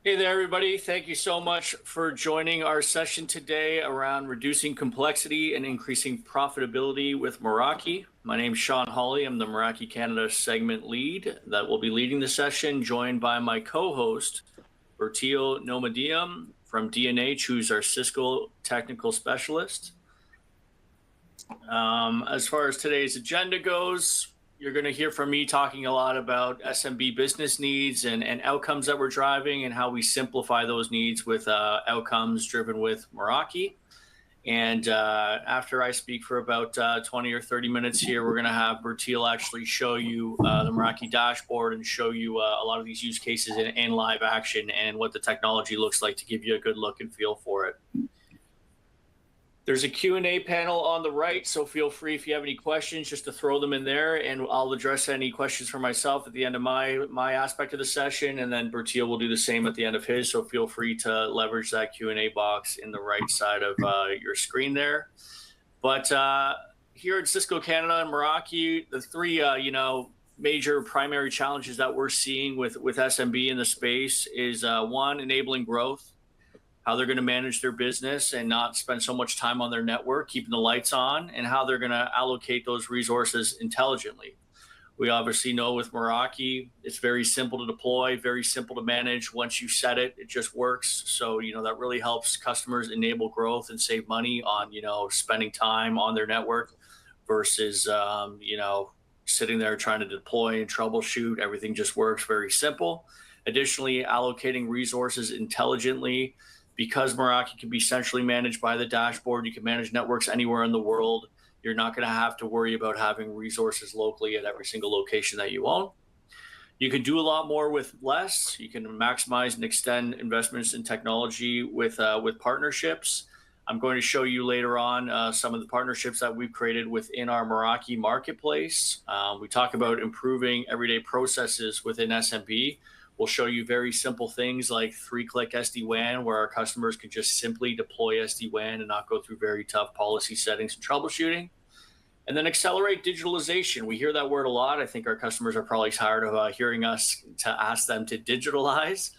Hey there, everybody. Thank you so much for joining our session today around reducing complexity and increasing profitability with Meraki. My name is Sean Hawley. I'm the Meraki Canada segment lead that will be leading the session, joined by my co-host, Bertio Nomadium from D&H, who's our Cisco technical specialist. As far as today's agenda goes, you're going to hear from me talking a lot about SMB business needs and outcomes that we're driving and how we simplify those needs with outcomes driven with Meraki. And after I speak for about 20 or 30 minutes here, we're going to have Bertil actually show you the Meraki dashboard and show you a lot of these use cases in live action and what the technology looks like to give you a good look and feel for it. There's a Q&A panel on the right, so feel free if you have any questions just to throw them in there, and I'll address any questions for myself at the end of my aspect of the session, and then Bertil will do the same at the end of his, so feel free to leverage that Q&A box in the right side of your screen there. But here at Cisco Canada and Meraki, the three major primary challenges that we're seeing with SMB in the space is one, enabling growth, how they're going to manage their business and not spend so much time on their network, keeping the lights on, and how they're going to allocate those resources intelligently. We obviously know with Meraki, it's very simple to deploy, very simple to manage. Once you set it, it just works. So, that really helps customers enable growth and save money on, spending time on their network versus, sitting there trying to deploy and troubleshoot. Everything just works very simple. Additionally, allocating resources intelligently. Because Meraki can be centrally managed by the dashboard, you can manage networks anywhere in the world. You're not going to have to worry about having resources locally at every single location that you own. You can do a lot more with less. You can maximize and extend investments in technology with partnerships. I'm going to show you later on some of the partnerships that we've created within our Meraki marketplace. We talk about improving everyday processes within SMB. We'll show you very simple things like 3-click SD-WAN, where our customers can just simply deploy SD-WAN and not go through very tough policy settings and troubleshooting. And then accelerate digitalization. We hear that word a lot. I think our customers are probably tired of hearing us to ask them to digitalize.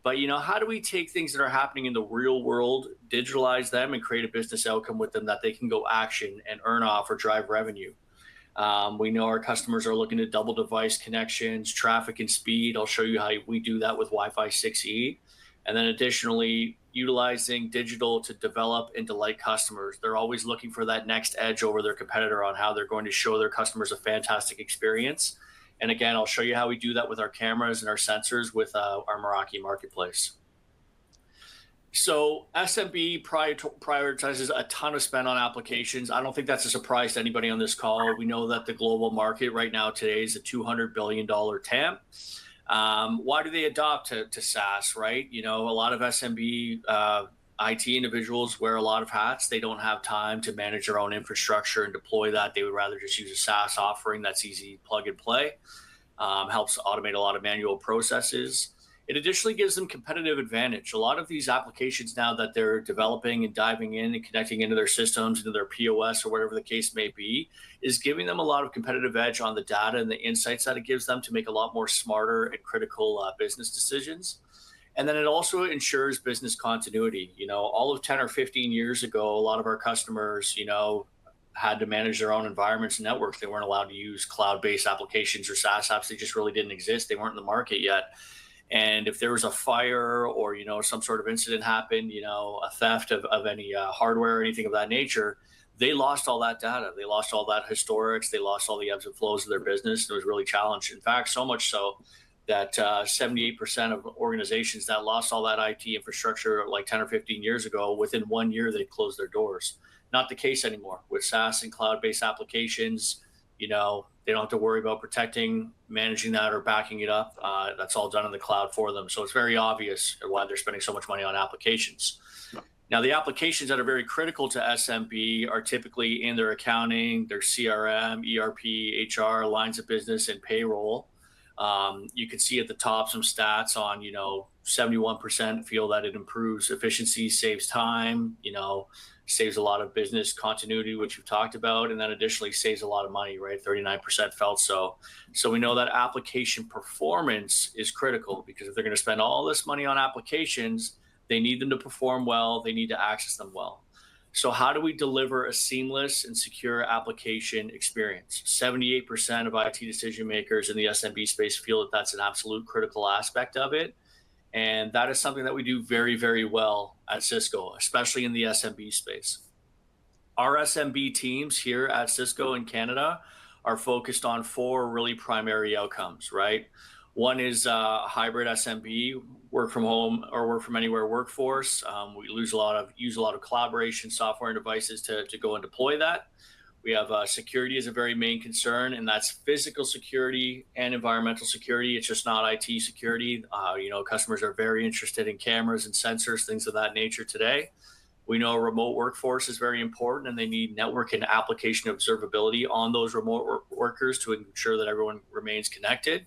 But, how do we take things that are happening in the real world, digitalize them, and create a business outcome with them that they can go action and earn off or drive revenue? We know our customers are looking to double device connections, traffic and speed. I'll show you how we do that with Wi-Fi 6E. And then additionally, utilizing digital to develop and delight customers. They're always looking for that next edge over their competitor on how they're going to show their customers a fantastic experience. And again, I'll show you how we do that with our cameras and our sensors with our Meraki marketplace. So SMB prioritizes a ton of spend on applications. I don't think that's a surprise to anybody on this call. We know that the global market right now today is a $200 billion TAM. Why do they adopt to SaaS, right? A lot of SMB IT individuals wear a lot of hats. They don't have time to manage their own infrastructure and deploy that. They would rather just use a SaaS offering that's easy plug and play, helps automate a lot of manual processes. It additionally gives them competitive advantage. A lot of these applications now that they're developing and diving in and connecting into their systems, into their POS or whatever the case may be, is giving them a lot of competitive edge on the data and the insights that it gives them to make a lot more smarter and critical business decisions. And then it also ensures business continuity. All of 10 or 15 years ago, a lot of our customers, had to manage their own environments and networks. They weren't allowed to use cloud-based applications or SaaS apps. They just really didn't exist. They weren't in the market yet. And if there was a fire or, some sort of incident happened, a theft of any hardware or anything of that nature, they lost all that data. They lost all that historics. They lost all the ebbs and flows of their business. It was really challenged. In fact, so much so that 78% of organizations that lost all that IT infrastructure like 10 or 15 years ago, within 1 year, they closed their doors. Not the case anymore. With SaaS and cloud-based applications, they don't have to worry about protecting, managing that, or backing it up. That's all done in the cloud for them. So it's very obvious why they're spending so much money on applications. Now, the applications that are very critical to SMB are typically in their accounting, their CRM, ERP, HR, lines of business, and payroll. You can see at the top some stats on, 71% feel that it improves efficiency, saves time, saves a lot of business continuity, which you've talked about, and then additionally saves a lot of money, right? 39% felt so. So we know that application performance is critical, because if they're going to spend all this money on applications, they need them to perform well, they need to access them well. So how do we deliver a seamless and secure application experience? 78% of IT decision makers in the SMB space feel that that's an absolute critical aspect of it. And that is something that we do very, very well at Cisco, especially in the SMB space. Our SMB teams here at Cisco in Canada are focused on 4 really primary outcomes, right? One is hybrid SMB, work from home or work from anywhere workforce. We use a lot of collaboration software and devices to go and deploy that. We have security as a very main concern, and that's physical security and environmental security. It's just not IT security. Customers are very interested in cameras and sensors, things of that nature today. We know remote workforce is very important, and they need network and application observability on those remote workers to ensure that everyone remains connected.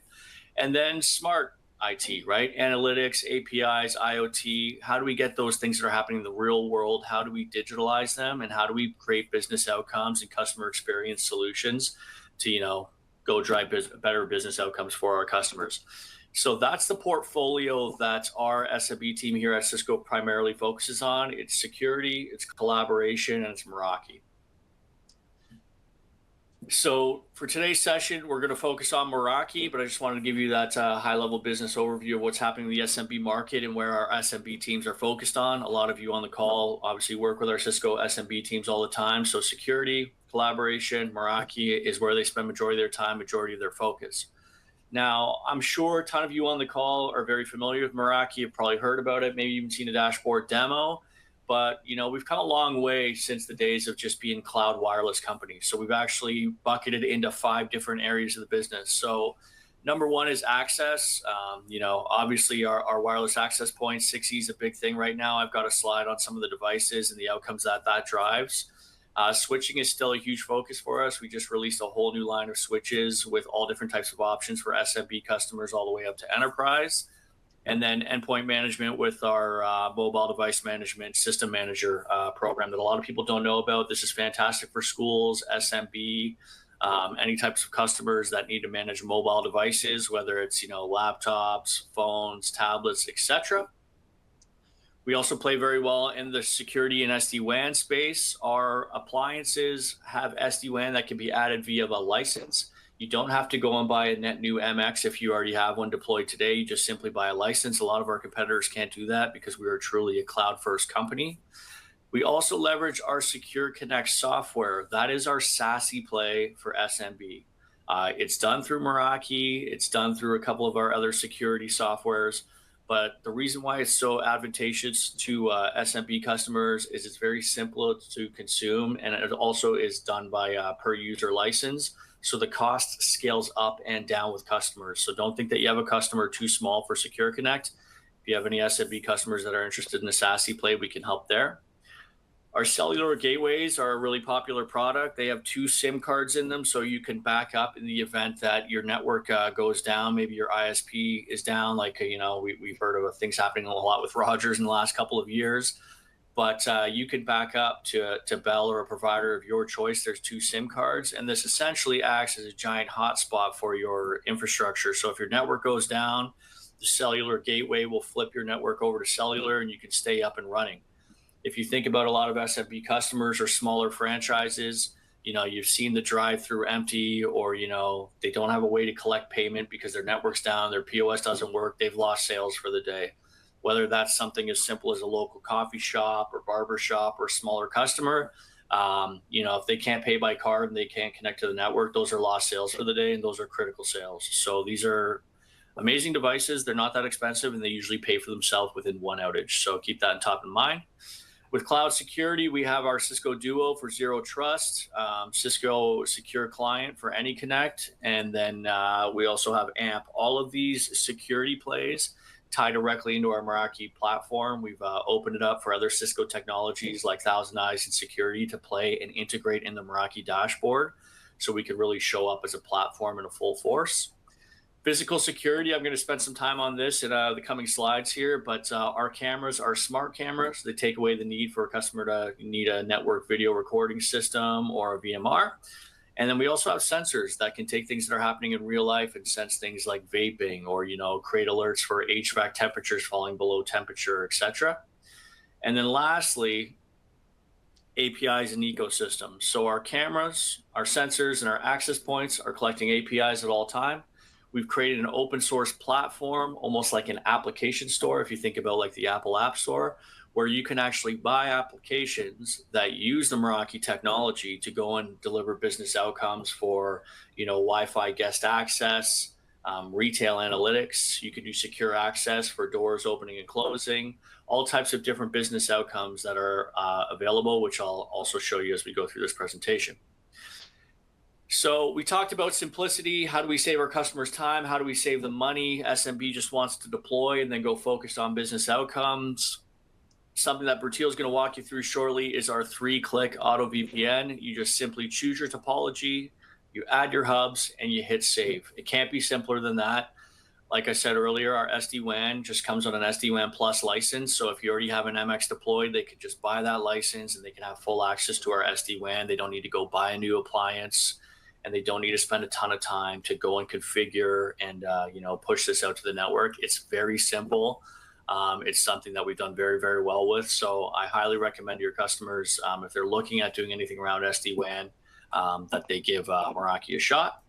And then smart IT, right? Analytics, APIs, IoT. How do we get those things that are happening in the real world? How do we digitalize them? And how do we create business outcomes and customer experience solutions to, go drive better business outcomes for our customers? So that's the portfolio that our SMB team here at Cisco primarily focuses on. It's security, it's collaboration, and it's Meraki. So for today's session, we're going to focus on Meraki, but I just wanted to give you that high-level business overview of what's happening in the SMB market and where our SMB teams are focused on. A lot of you on the call obviously work with our Cisco SMB teams all the time. So security, collaboration, Meraki is where they spend majority of their time, majority of their focus. Now, I'm sure a ton of you on the call are very familiar with Meraki. You've probably heard about it, maybe even seen a dashboard demo. But, we've come a long way since the days of just being cloud wireless companies. So we've actually bucketed into 5 different areas of the business. So number 1 is access. Obviously our wireless access points, 6E is a big thing right now. I've got a slide on some of the devices and the outcomes that drives. Switching is still a huge focus for us. We just released a whole new line of switches with all different types of options for SMB customers all the way up to enterprise. And then endpoint management with our mobile device management system manager program that a lot of people don't know about. This is fantastic for schools, SMB, any types of customers that need to manage mobile devices, whether it's laptops, phones, tablets, etc. We also play very well in the security and SD-WAN space. Our appliances have SD-WAN that can be added via a license. You don't have to go and buy a net new MX if you already have one deployed today. You just simply buy a license. A lot of our competitors can't do that because we are truly a cloud-first company. We also leverage our Secure Connect software. That is our SASE play for SMB. It's done through Meraki. It's done through a couple of our other security softwares. But the reason why it's so advantageous to SMB customers is it's very simple to consume, and it also is done by per user license. So the cost scales up and down with customers. So don't think that you have a customer too small for Secure Connect. If you have any SMB customers that are interested in the SASE play, we can help there. Our cellular gateways are a really popular product. They have 2 SIM cards in them, so you can back up in the event that your network goes down. Maybe your ISP is down, like we've heard of things happening a lot with Rogers in the last couple of years. But you can back up to Bell or a provider of your choice. There's 2 SIM cards, and this essentially acts as a giant hotspot for your infrastructure. So if your network goes down, the cellular gateway will flip your network over to cellular, and you can stay up and running. If you think about a lot of SMB customers or smaller franchises, you've seen the drive-through empty, or they don't have a way to collect payment because their network's down, their POS doesn't work, they've lost sales for the day. Whether that's something as simple as a local coffee shop or barber shop or a smaller customer, if they can't pay by card and they can't connect to the network, those are lost sales for the day, and those are critical sales. So these are amazing devices. They're not that expensive, and they usually pay for themselves within 1 outage. So keep that in top of mind. With cloud security, we have our Cisco Duo for Zero Trust, Cisco Secure Client for AnyConnect, and then we also have AMP. All of these security plays tie directly into our Meraki platform. We've opened it up for other Cisco technologies like Thousand Eyes and security to play and integrate in the Meraki dashboard, so we could really show up as a platform in a full force. Physical security, I'm going to spend some time on this in the coming slides here, but our cameras are smart cameras. They take away the need for a customer to need a network video recording system or a VMR. And then we also have sensors that can take things that are happening in real life and sense things like vaping or, create alerts for HVAC temperatures falling below temperature, etc. And then lastly, APIs and ecosystems. So our cameras, our sensors, and our access points are collecting APIs at all time. We've created an open source platform, almost like an application store, if you think about like the Apple App Store, where you can actually buy applications that use the Meraki technology to go and deliver business outcomes for, Wi-Fi guest access, retail analytics. You can do secure access for doors opening and closing, all types of different business outcomes that are available, which I'll also show you as we go through this presentation. So we talked about simplicity. How do we save our customers time? How do we save them money? SMB just wants to deploy and then go focused on business outcomes. Something that Bertil is going to walk you through shortly is our 3-click auto VPN. You just simply choose your topology, you add your hubs, and you hit save. It can't be simpler than that. Like I said earlier, our SD-WAN just comes on an SD-WAN Plus license. So if you already have an MX deployed, they could just buy that license and they can have full access to our SD-WAN. They don't need to go buy a new appliance, and they don't need to spend a ton of time to go and configure and push this out to the network. It's very simple. It's something that we've done very, very well with. So I highly recommend to your customers, if they're looking at doing anything around SD-WAN, that they give Meraki a shot.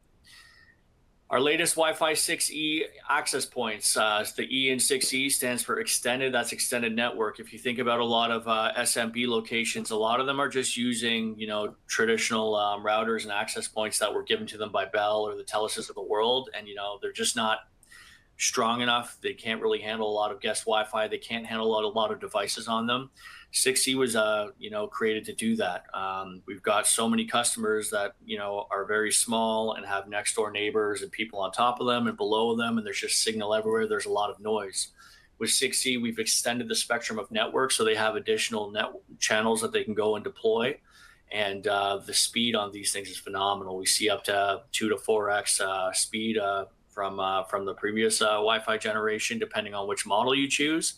Our latest Wi-Fi 6E access points, the E in 6E stands for extended. That's extended network. If you think about a lot of SMB locations, a lot of them are just using, traditional routers and access points that were given to them by Bell or the Telesis of the world. And, they're just not strong enough. They can't really handle a lot of guest Wi-Fi. They can't handle a lot of devices on them. 6E was, created to do that. We've got so many customers that, are very small and have next door neighbors and people on top of them and below them, and there's just signal everywhere. There's a lot of noise. With 6E, we've extended the spectrum of networks, so they have additional channels that they can go and deploy. And the speed on these things is phenomenal. We see up to 2 to 4x speed from the previous Wi-Fi generation, depending on which model you choose.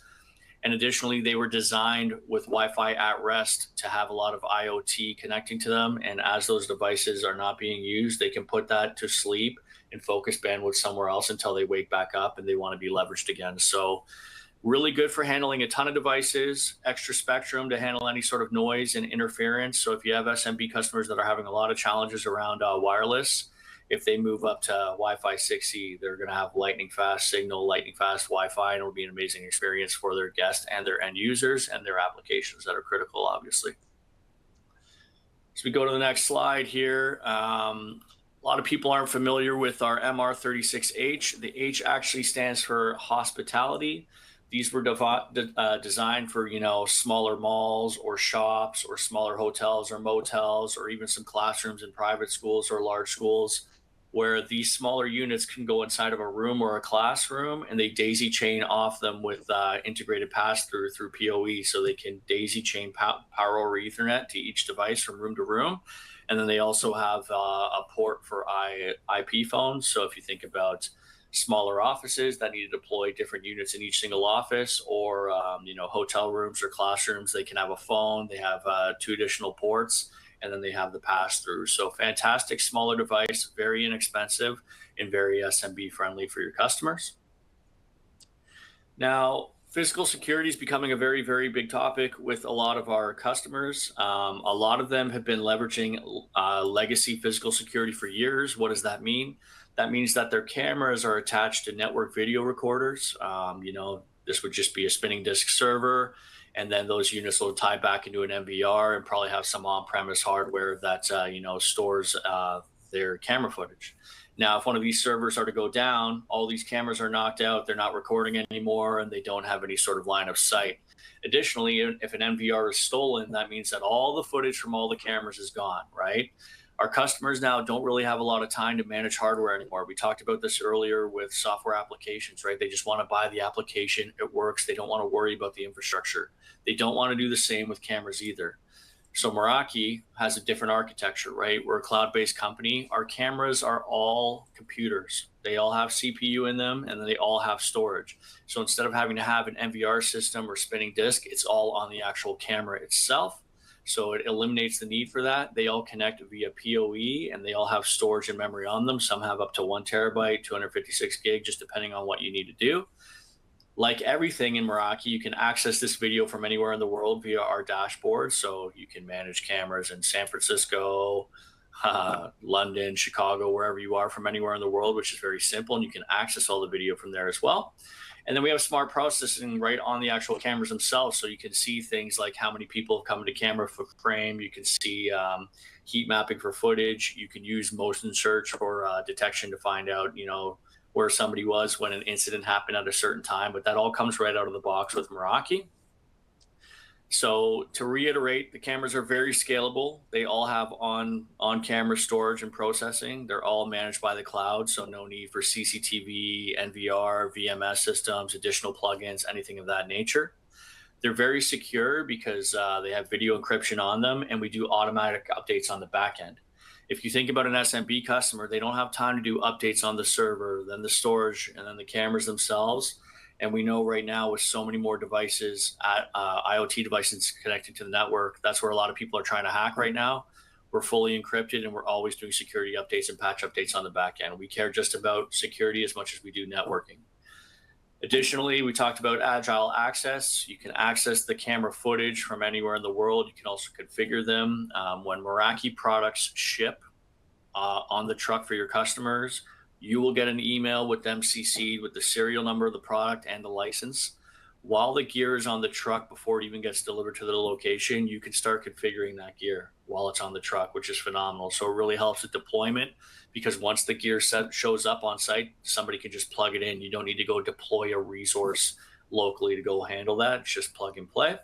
And additionally, they were designed with Wi-Fi at rest to have a lot of IoT connecting to them. And as those devices are not being used, they can put that to sleep and focus bandwidth somewhere else until they wake back up and they want to be leveraged again. So really good for handling a ton of devices, extra spectrum to handle any sort of noise and interference. So if you have SMB customers that are having a lot of challenges around wireless, if they move up to Wi-Fi 6E, they're going to have lightning fast signal, lightning fast Wi-Fi, and it'll be an amazing experience for their guests and their end users and their applications that are critical, obviously. So we go to the next slide here. A lot of people aren't familiar with our MR36H. The H actually stands for hospitality. These were designed for, smaller malls or shops or smaller hotels or motels or even some classrooms in private schools or large schools, where these smaller units can go inside of a room or a classroom and they daisy chain off them with integrated pass-through through PoE. So they can daisy chain power over Ethernet to each device from room to room. And then they also have a port for IP phones. So if you think about smaller offices that need to deploy different units in each single office, or hotel rooms or classrooms, they can have a phone. They have 2 additional ports, and then they have the pass-through. So fantastic smaller device, very inexpensive, and very SMB friendly for your customers. Now, physical security is becoming a very, very big topic with a lot of our customers. A lot of them have been leveraging legacy physical security for years. What does that mean? That means that their cameras are attached to network video recorders. This would just be a spinning disk server, and then those units will tie back into an MVR and probably have some on-premise hardware that stores their camera footage. Now, if one of these servers are to go down, all these cameras are knocked out, they're not recording anymore, and they don't have any sort of line of sight. Additionally, if an MVR is stolen, that means that all the footage from all the cameras is gone, right? Our customers now don't really have a lot of time to manage hardware anymore. We talked about this earlier with software applications, right? They just want to buy the application, it works. They don't want to worry about the infrastructure. They don't want to do the same with cameras either. So Meraki has a different architecture, right? We're a cloud-based company. Our cameras are all computers. They all have CPU in them, and then they all have storage. So instead of having to have an NVR system or spinning disk, it's all on the actual camera itself. So it eliminates the need for that. They all connect via PoE, and they all have storage and memory on them. Some have up to 1 terabyte, 256 gig, just depending on what you need to do. Like everything in Meraki, you can access this video from anywhere in the world via our dashboard. So you can manage cameras in San Francisco, London, Chicago, wherever you are from anywhere in the world, which is very simple. And you can access all the video from there as well. And then we have smart processing right on the actual cameras themselves. So you can see things like how many people have come into camera frame. You can see heat mapping for footage. You can use motion search for detection to find out, where somebody was when an incident happened at a certain time. But that all comes right out of the box with Meraki. So to reiterate, the cameras are very scalable. They all have on-camera storage and processing. They're all managed by the cloud, so no need for CCTV, NVR, VMS systems, additional plugins, anything of that nature. They're very secure because they have video encryption on them, and we do automatic updates on the back end. If you think about an SMB customer, they don't have time to do updates on the server, then the storage, and then the cameras themselves. And we know right now with so many more devices, IoT devices connected to the network, that's where a lot of people are trying to hack right now. We're fully encrypted, and we're always doing security updates and patch updates on the back end. We care just about security as much as we do networking. Additionally, we talked about agile access. You can access the camera footage from anywhere in the world. You can also configure them. When Meraki products ship on the truck for your customers, you will get an email with them CC'd with the serial number of the product and the license. While the gear is on the truck before it even gets delivered to the location, you can start configuring that gear while it's on the truck, which is phenomenal. So it really helps with deployment, because once the gear set shows up on site, somebody can just plug it in. You don't need to go deploy a resource locally to go handle that. It's just plug and play.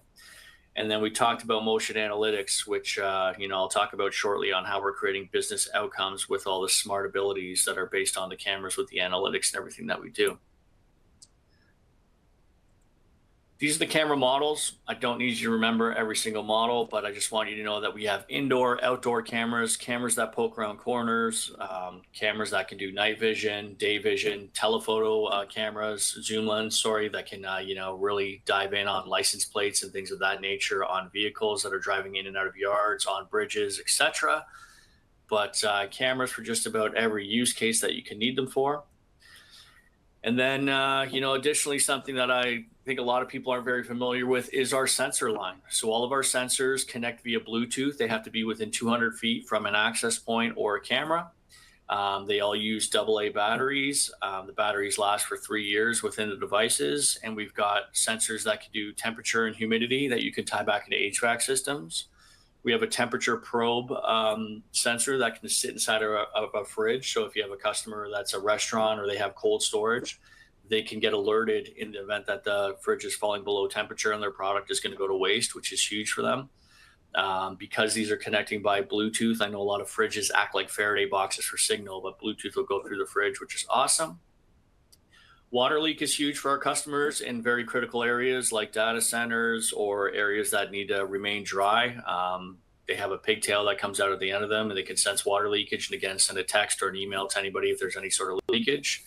And then we talked about motion analytics, which I'll talk about shortly, on how we're creating business outcomes with all the smart abilities that are based on the cameras with the analytics and everything that we do. These are the camera models. I don't need you to remember every single model, but I just want you to know that we have indoor, outdoor cameras, cameras that poke around corners, cameras that can do night vision, day vision, telephoto cameras, zoom lens, that can, really dive in on license plates and things of that nature, on vehicles that are driving in and out of yards, on bridges, etc. But cameras for just about every use case that you can need them for. And then, additionally, something that I think a lot of people aren't very familiar with is our sensor line. So all of our sensors connect via Bluetooth. They have to be within 200 feet from an access point or a camera. They all use AA batteries. The batteries last for 3 years within the devices. And we've got sensors that can do temperature and humidity that you can tie back into HVAC systems. We have a temperature probe sensor that can sit inside of a fridge. So if you have a customer that's a restaurant or they have cold storage, they can get alerted in the event that the fridge is falling below temperature and their product is going to go to waste, which is huge for them. Because these are connecting by Bluetooth, I know a lot of fridges act like Faraday boxes for signal, but Bluetooth will go through the fridge, which is awesome. Water leak is huge for our customers in very critical areas like data centers or areas that need to remain dry. They have a pigtail that comes out at the end of them, and they can sense water leakage, and again, send a text or an email to anybody if there's any sort of leakage.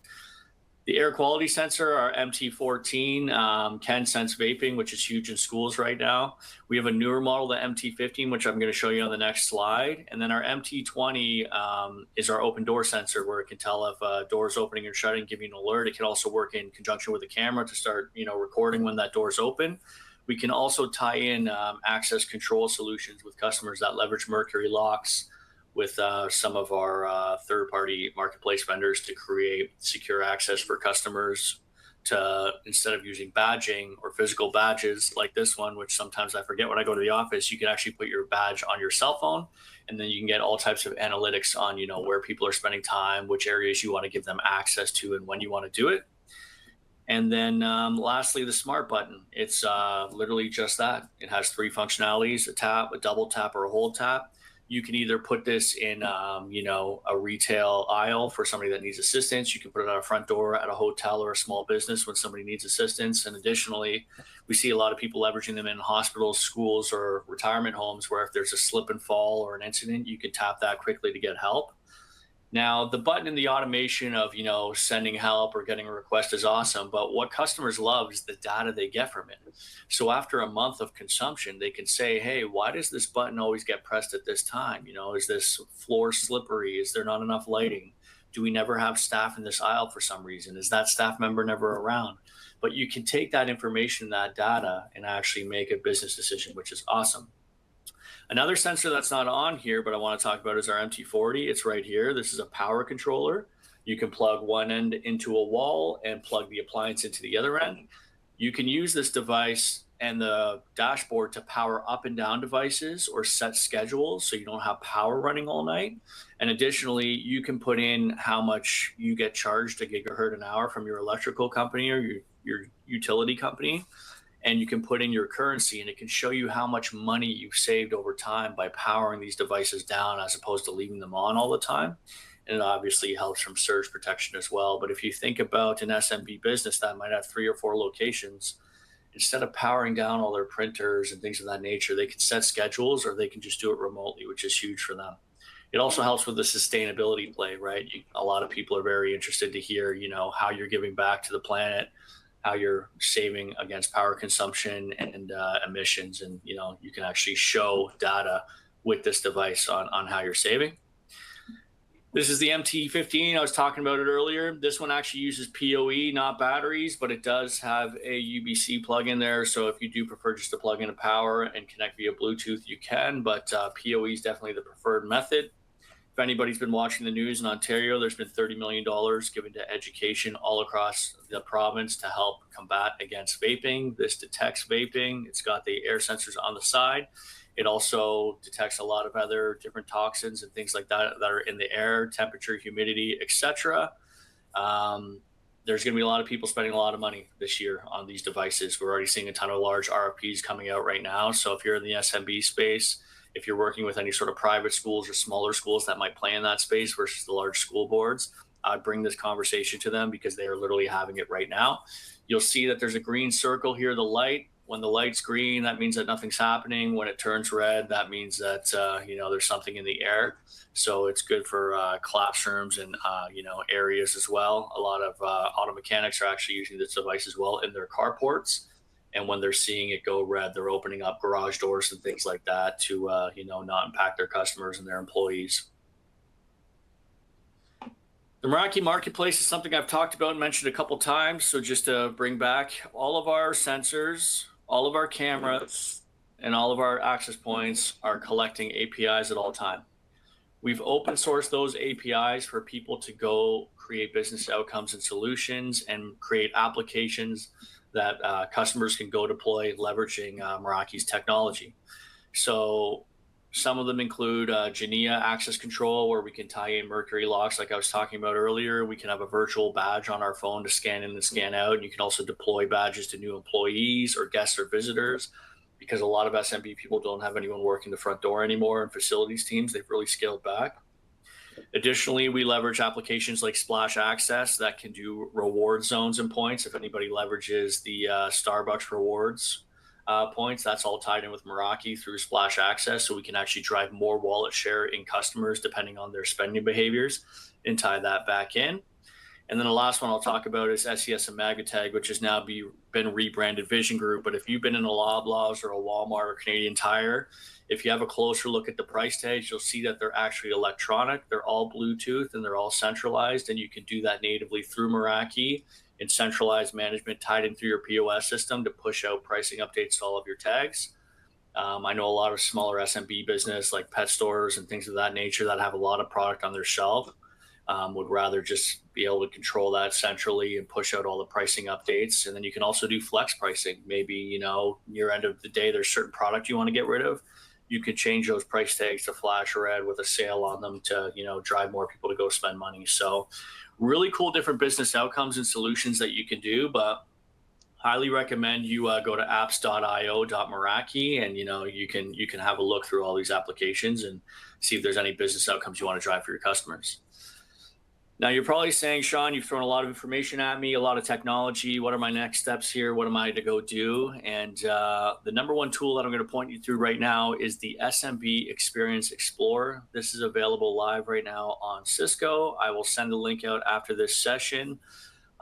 The air quality sensor, our MT14, can sense vaping, which is huge in schools right now. We have a newer model, the MT15, which I'm going to show you on the next slide. And then our MT20 is our open door sensor, where it can tell if a door is opening or shutting, give you an alert. It can also work in conjunction with a camera to start, recording when that door is open. We can also tie in access control solutions with customers that leverage Mercury locks with some of our third-party marketplace vendors to create secure access for customers to, instead of using badging or physical badges like this one, which sometimes I forget when I go to the office, you can actually put your badge on your cell phone, and then you can get all types of analytics on, where people are spending time, which areas you want to give them access to, and when you want to do it. And then lastly, the smart button. It's literally just that. It has 3 functionalities: a tap, a double tap, or a hold tap. You can either put this in, a retail aisle for somebody that needs assistance. You can put it at a front door at a hotel or a small business when somebody needs assistance. And additionally, we see a lot of people leveraging them in hospitals, schools, or retirement homes, where if there's a slip and fall or an incident, you can tap that quickly to get help. Now, the button in the automation of, sending help or getting a request is awesome, but what customers love is the data they get from it. So after a month of consumption, they can say, hey, why does this button always get pressed at this time? Is this floor slippery? Is there not enough lighting? Do we never have staff in this aisle for some reason? Is that staff member never around? But you can take that information, that data, and actually make a business decision, which is awesome. Another sensor that's not on here, but I want to talk about is our MT40. It's right here. This is a power controller. You can plug one end into a wall and plug the appliance into the other end. You can use this device and the dashboard to power up and down devices or set schedules so you don't have power running all night. And additionally, you can put in how much you get charged a gigahertz an hour from your electrical company or your utility company. And you can put in your currency and it can show you how much money you've saved over time by powering these devices down as opposed to leaving them on all the time. And it obviously helps from surge protection as well. But if you think about an SMB business that might have 3 or 4 locations, instead of powering down all their printers and things of that nature, they can set schedules or they can just do it remotely, which is huge for them. It also helps with the sustainability play, right? A lot of people are very interested to hear, how you're giving back to the planet, how you're saving against power consumption and emissions. And, you can actually show data with this device on how you're saving. This is the MT15. I was talking about it earlier. This one actually uses PoE, not batteries, but it does have a UBC plug in there. So if you do prefer just to plug in a power and connect via Bluetooth, you can, but PoE is definitely the preferred method. If anybody's been watching the news in Ontario, there's been $30 million given to education all across the province to help combat against vaping. This detects vaping. It's got the air sensors on the side. It also detects a lot of other different toxins and things like that that are in the air, temperature, humidity, etc. There's going to be a lot of people spending a lot of money this year on these devices. We're already seeing a ton of large RFPs coming out right now. So if you're in the SMB space, if you're working with any sort of private schools or smaller schools that might play in that space versus the large school boards, I'd bring this conversation to them because they are literally having it right now. You'll see that there's a green circle here, the light. When the light's green, that means that nothing's happening. When it turns red, that means that, there's something in the air. So it's good for classrooms and, areas as well. A lot of auto mechanics are actually using this device as well in their carports. And when they're seeing it go red, they're opening up garage doors and things like that to, not impact their customers and their employees. The Meraki Marketplace is something I've talked about and mentioned a couple times. So just to bring back all of our sensors, all of our cameras, and all of our access points are collecting APIs at all time. We've open sourced those APIs for people to go create business outcomes and solutions and create applications that customers can go deploy leveraging Meraki's technology. So some of them include Genea access control, where we can tie in Mercury locks like I was talking about earlier. We can have a virtual badge on our phone to scan in and scan out. And you can also deploy badges to new employees or guests or visitors, because a lot of SMB people don't have anyone working the front door anymore, and facilities teams, they've really scaled back. Additionally, we leverage applications like Splash Access that can do reward zones and points. If anybody leverages the Starbucks rewards points, that's all tied in with Meraki through Splash Access, so we can actually drive more wallet share in customers depending on their spending behaviors and tie that back in. And then the last one I'll talk about is SES and Magnettag, which has now been rebranded Vision Group. But if you've been in a Loblaws or a Walmart or Canadian Tire, if you have a closer look at the price tags, you'll see that they're actually electronic. They're all Bluetooth and they're all centralized, and you can do that natively through Meraki and centralized management tied in through your POS system to push out pricing updates to all of your tags. I know a lot of smaller SMB business like pet stores and things of that nature that have a lot of product on their shelf would rather just be able to control that centrally and push out all the pricing updates. And then you can also do flex pricing. Maybe, near end of the day, there's certain product you want to get rid of. You could change those price tags to flash red with a sale on them to, drive more people to go spend money. So really cool different business outcomes and solutions that you can do, but highly recommend you go to apps.io.meraki and, you can have a look through all these applications and see if there's any business outcomes you want to drive for your customers. Now you're probably saying, Sean, you've thrown a lot of information at me, a lot of technology. What are my next steps here? What am I to go do? And the number one tool that I'm going to point you through right now is the SMB Experience Explorer. This is available live right now on Cisco. I will send a link out after this session.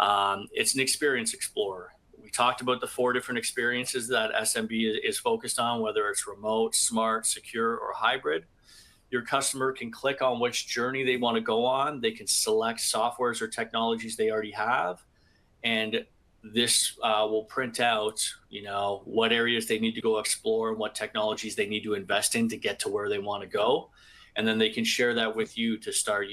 It's an experience explorer. We talked about the 4 different experiences that SMB is focused on, whether it's remote, smart, secure, or hybrid. Your customer can click on which journey they want to go on. They can select softwares or technologies they already have. And this will print out, what areas they need to go explore and what technologies they need to invest in to get to where they want to go. And then they can share that with you to start,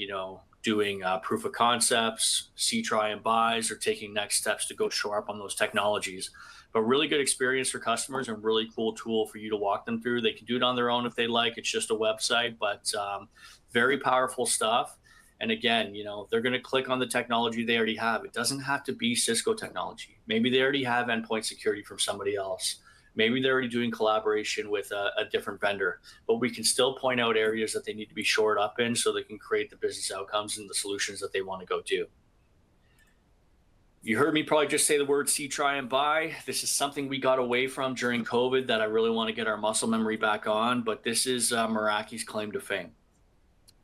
doing proof of concepts, see, try, and buys, or taking next steps to go shore up on those technologies. But really good experience for customers and really cool tool for you to walk them through. They can do it on their own if they like. It's just a website, but very powerful stuff. And again, they're going to click on the technology they already have. It doesn't have to be Cisco technology. Maybe they already have endpoint security from somebody else. Maybe they're already doing collaboration with a different vendor, but we can still point out areas that they need to be shored up in so they can create the business outcomes and the solutions that they want to go do. You heard me probably just say the word see, try, and buy. This is something we got away from during COVID that I really want to get our muscle memory back on, but this is Meraki's claim to fame.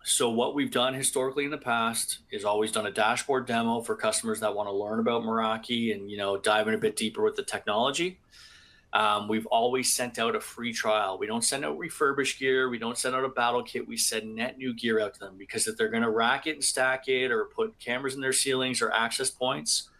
So what we've done historically in the past is always done a dashboard demo for customers that want to learn about Meraki and, dive in a bit deeper with the technology. We've always sent out a free trial. We don't send out refurbished gear. We don't send out a battle kit. We send net new gear out to them, because if they're going to rack it and stack it or put cameras in their ceilings or access points,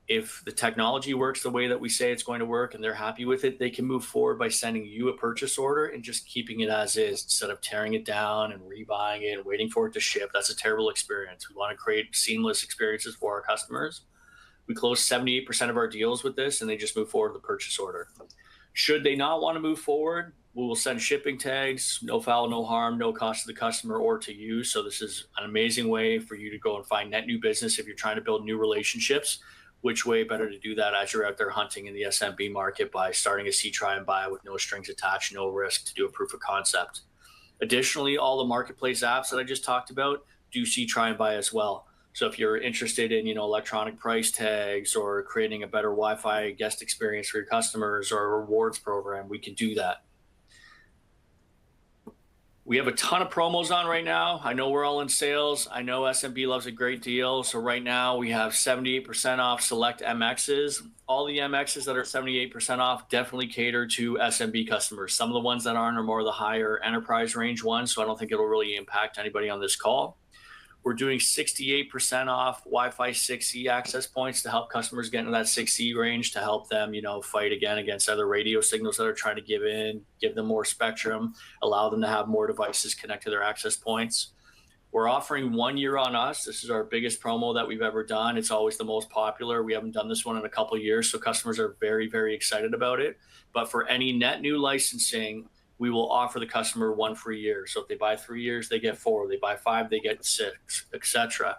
if the technology works the way that we say it's going to work and they're happy with it, they can move forward by sending you a purchase order and just keeping it as is instead of tearing it down and rebuying it and waiting for it to ship. That's a terrible experience. We want to create seamless experiences for our customers. We close 78% of our deals with this, and they just move forward with the purchase order. Should they not want to move forward, we will send shipping tags, no foul, no harm, no cost to the customer or to you. So this is an amazing way for you to go and find net new business if you're trying to build new relationships. Which way better to do that as you're out there hunting in the SMB market by starting a see, try, and buy with no strings attached, no risk to do a proof of concept. Additionally, all the marketplace apps that I just talked about do see, try, and buy as well. So if you're interested in, electronic price tags or creating a better Wi-Fi guest experience for your customers or a rewards program, we can do that. We have a ton of promos on right now. I know we're all in sales. I know SMB loves a great deal. So right now we have 78% off select MXs. All the MXs that are 78% off definitely cater to SMB customers. Some of the ones that aren't are more the higher enterprise range ones. So I don't think it'll really impact anybody on this call. We're doing 68% off Wi-Fi 6E access points to help customers get into that 6E range to help them, fight again against other radio signals that are trying to give them more spectrum, allow them to have more devices connect to their access points. We're offering 1 year on us. This is our biggest promo that we've ever done. It's always the most popular. We haven't done this one in a couple of years, so customers are very, very excited about it. But for any net new licensing, we will offer the customer 1 free year. So if they buy 3 years, they get 4. They buy 5, they get 6, etc.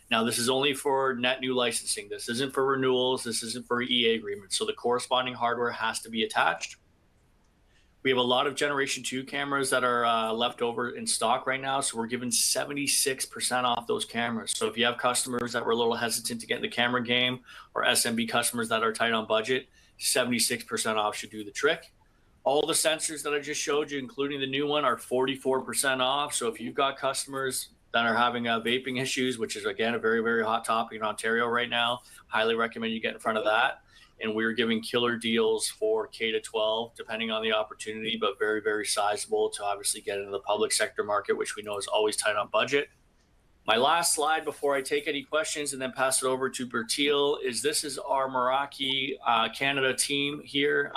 Now, this is only for net new licensing. This isn't for renewals. This isn't for EA agreements. So the corresponding hardware has to be attached. We have a lot of Generation 2 cameras that are left over in stock right now. So we're giving 76% off those cameras. So if you have customers that were a little hesitant to get in the camera game or SMB customers that are tight on budget, 76% off should do the trick. All the sensors that I just showed you, including the new one, are 44% off. So if you've got customers that are having vaping issues, which is, again, a very, very hot topic in Ontario right now, highly recommend you get in front of that. And we're giving killer deals for K-12, depending on the opportunity, but very, very sizable to obviously get into the public sector market, which we know is always tight on budget. My last slide before I take any questions and then pass it over to Bertil is this is our Meraki Canada team here.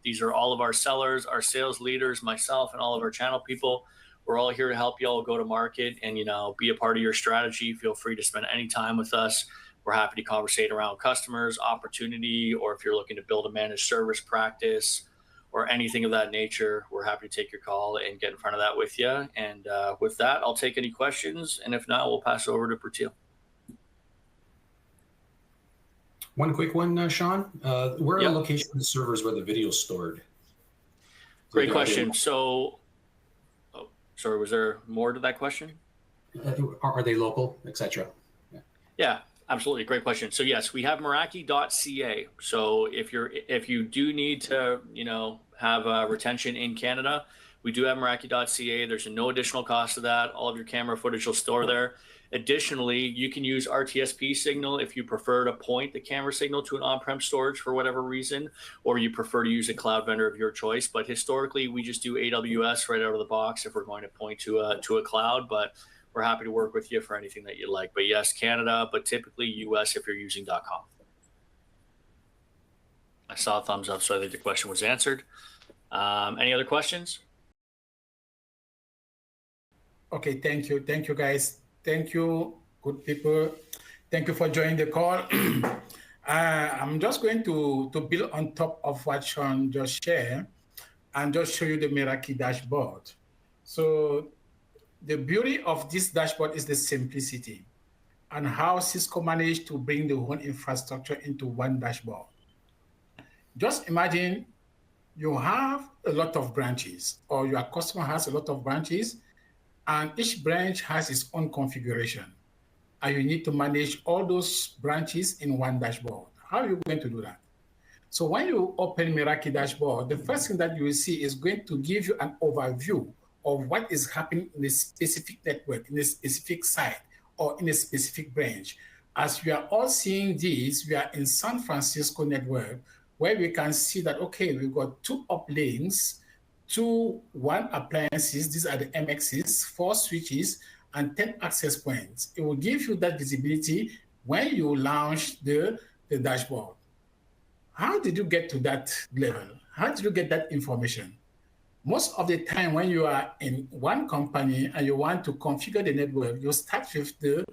These are all of our sellers, our sales leaders, myself, and all of our channel people. We're all here to help you all go to market and, be a part of your strategy. Feel free to spend any time with us. We're happy to conversate around customers, opportunity, or if you're looking to build a managed service practice or anything of that nature, we're happy to take your call and get in front of that with you. And with that, I'll take any questions. And if not, we'll pass it over to Bertil. One quick one, Sean. Where are the location of the servers where the video is stored? Great question. So, sorry, was there more to that question? Are they local, etc.? Yeah, absolutely. Great question. So yes, we have Meraki.ca. So if you do need to, have retention in Canada, we do have Meraki.ca. There's no additional cost to that. All of your camera footage will store there. Additionally, you can use RTSP signal if you prefer to point the camera signal to an on-prem storage for whatever reason, or you prefer to use a cloud vendor of your choice. But historically, we just do AWS right out of the box if we're going to point to a cloud. But we're happy to work with you for anything that you like. But yes, Canada, but typically US if you're using .com. I saw a thumbs up, so I think the question was answered. Any other questions? Okay, thank you. Thank you, guys. Thank you, good people. Thank you for joining the call. I'm just going to build on top of what Sean just shared and just show you the Meraki dashboard. So the beauty of this dashboard is the simplicity and how Cisco managed to bring the whole infrastructure into one dashboard. Just imagine you have a lot of branches, or your customer has a lot of branches, and each branch has its own configuration. And you need to manage all those branches in one dashboard. How are you going to do that? So when you open Meraki dashboard, the first thing that you will see is going to give you an overview of what is happening in a specific network, in a specific site, or in a specific branch. As we are all seeing this, we are in San Francisco network, where we can see that, okay, we've got 2 uplinks, 2 WAN appliances, these are the MXs, 4 switches, and 10 access points. It will give you that visibility when you launch the dashboard. How did you get to that level? How did you get that information? Most of the time when you are in one company and you want to configure the network, you start with the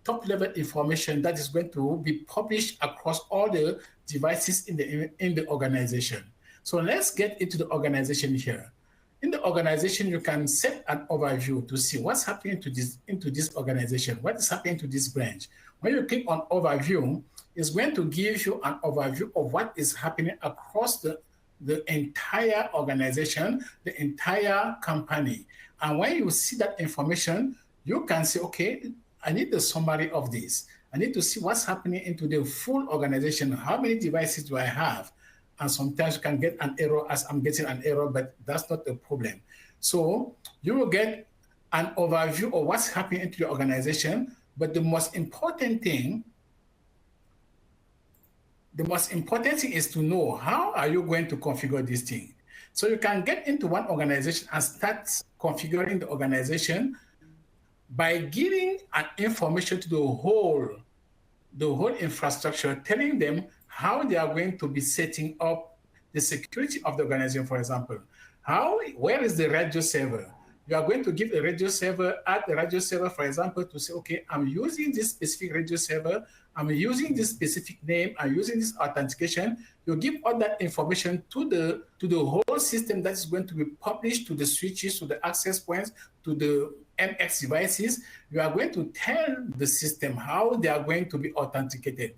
top level information that is going to be published across all the devices in the organization. So let's get into the organization here. In the organization, you can set an overview to see what's happening into this organization, what is happening to this branch. When you click on overview, it's going to give you an overview of what is happening across the entire organization, the entire company. And when you see that information, you can say, okay, I need the summary of this. I need to see what's happening into the full organization. How many devices do I have? And sometimes you can get an error, as I'm getting an error, but that's not the problem. So you will get an overview of what's happening into the organization. But the most important thing is to know how are you going to configure this thing. So you can get into one organization and start configuring the organization by giving an information to the whole infrastructure, telling them how they are going to be setting up the security of the organization, for example. Where is the radio server? You are going to give a radio server, add a radio server, for example, to say, okay, I'm using this specific radio server, I'm using this specific name, I'm using this authentication. You give all that information to the whole system that is going to be published to the switches, to the access points, to the MX devices. You are going to tell the system how they are going to be authenticated.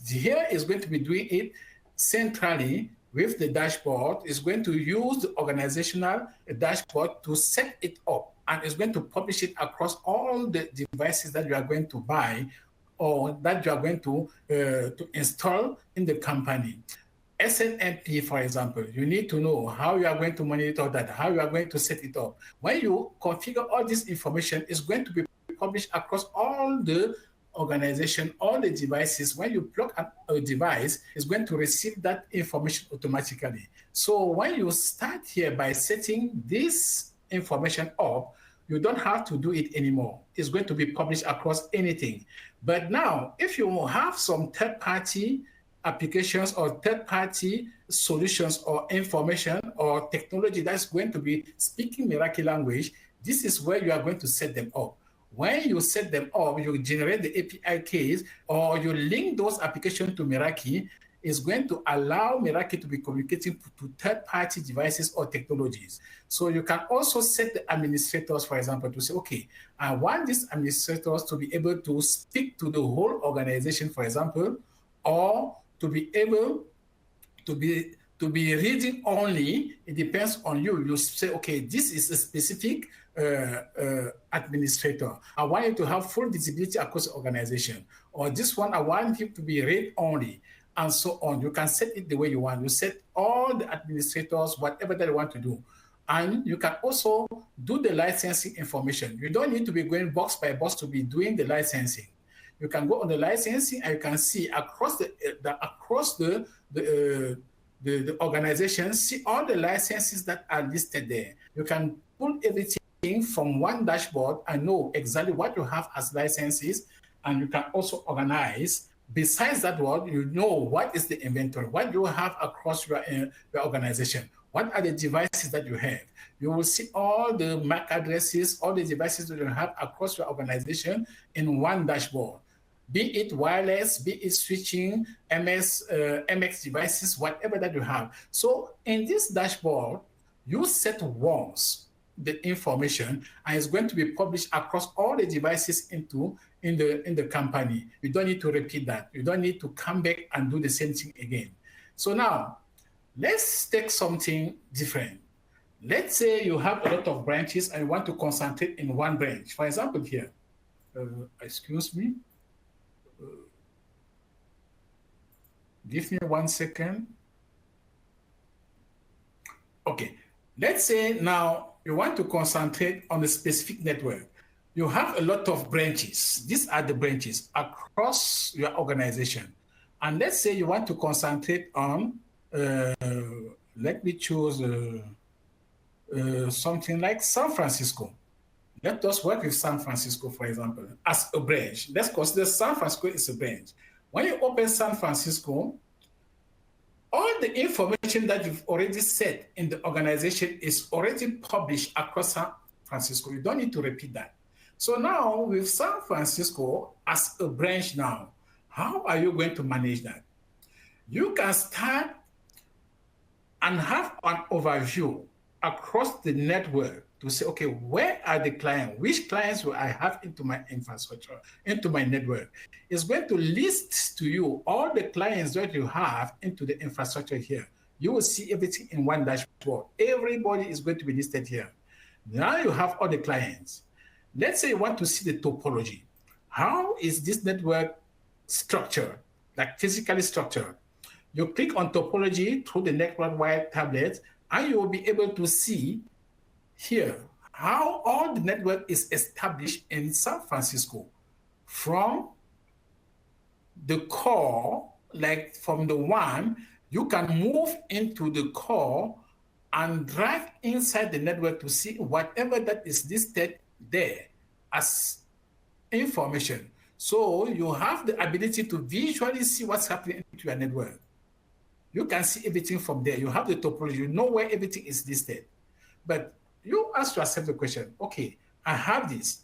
Here is going to be doing it centrally with the dashboard. Is going to use the organizational dashboard to set it up, and it's going to publish it across all the devices that you are going to buy or that you are going to install in the company. SNMP, for example, you need to know how you are going to monitor that, how you are going to set it up. When you configure all this information, it's going to be published across all the organization, all the devices. When you plug a device, it's going to receive that information automatically. So when you start here by setting this information up, you don't have to do it anymore. It's going to be published across anything. But now, if you have some third-party applications or third-party solutions or information or technology that's going to be speaking Meraki language, this is where you are going to set them up. When you set them up, you generate the API keys or you link those applications to Meraki. Is going to allow Meraki to be communicating to third-party devices or technologies. So you can also set the administrators, for example, to say, okay, I want these administrators to be able to speak to the whole organization, for example, or to be able to be reading only. It depends on you. You say, okay, this is a specific administrator. I want you to have full visibility across the organization. or this one I want it to be read only, and so on. You can set it the way you want. You set all the administrators, whatever they want to do. And you can also do the licensing information. You don't need to be going box by box to be doing the licensing. You can go on the licensing and you can see across the organization, see all the licenses that are listed there. You can pull everything from one dashboard and know exactly what you have as licenses, and you can also organize. Besides that, you know what is the inventory, what you have across your organization, what are the devices that you have. You will see all the MAC addresses, all the devices that you have across your organization in one dashboard. Be it wireless, be it switching, MX devices, whatever that you have. So in this dashboard, you set once the information, and it's going to be published across all the devices in the company. You don't need to repeat that. You don't need to come back and do the same thing again. So now, let's take something different. Let's say you have a lot of branches and you want to concentrate in one branch. For example, here, excuse me. Give me 1 second. Okay, let's say now you want to concentrate on a specific network. You have a lot of branches. These are the branches across your organization. And let's say you want to concentrate on, let me choose something like San Francisco. Let us work with San Francisco, for example, as a branch. Let's consider San Francisco is a branch. When you open San Francisco, all the information that you've already set in the organization is already published across San Francisco. You don't need to repeat that. So now with San Francisco as a branch now, how are you going to manage that? You can start and have an overview across the network to say, okay, where are the clients? Which clients will I have into my infrastructure, into my network? It's going to list to you all the clients that you have into the infrastructure here. You will see everything in one dashboard. Everybody is going to be listed here. Now you have all the clients. Let's say you want to see the topology. How is this network structured, like physically structured? You click on topology through the network-wide tablet, and you will be able to see here how all the network is established in San Francisco from the core, like from the one, you can move into the core and drag inside the network to see whatever that is listed there as information. So you have the ability to visually see what's happening to your network. You can see everything from there. You have the topology, you know where everything is listed. But you ask yourself the question, okay, I have this.